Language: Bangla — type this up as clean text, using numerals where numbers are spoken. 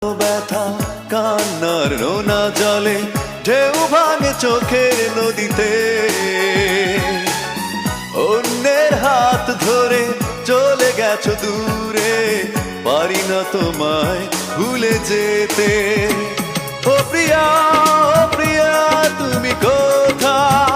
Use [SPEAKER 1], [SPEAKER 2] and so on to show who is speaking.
[SPEAKER 1] ব্যথা কান্নার রোনা জলে ঢেউ ভাঙে চোখের নদীতে অন্যের হাত ধরে চলে গেছো দূরে পারি না তোমায় ভুলে যেতে ও প্রিয়া তুমি কোথায়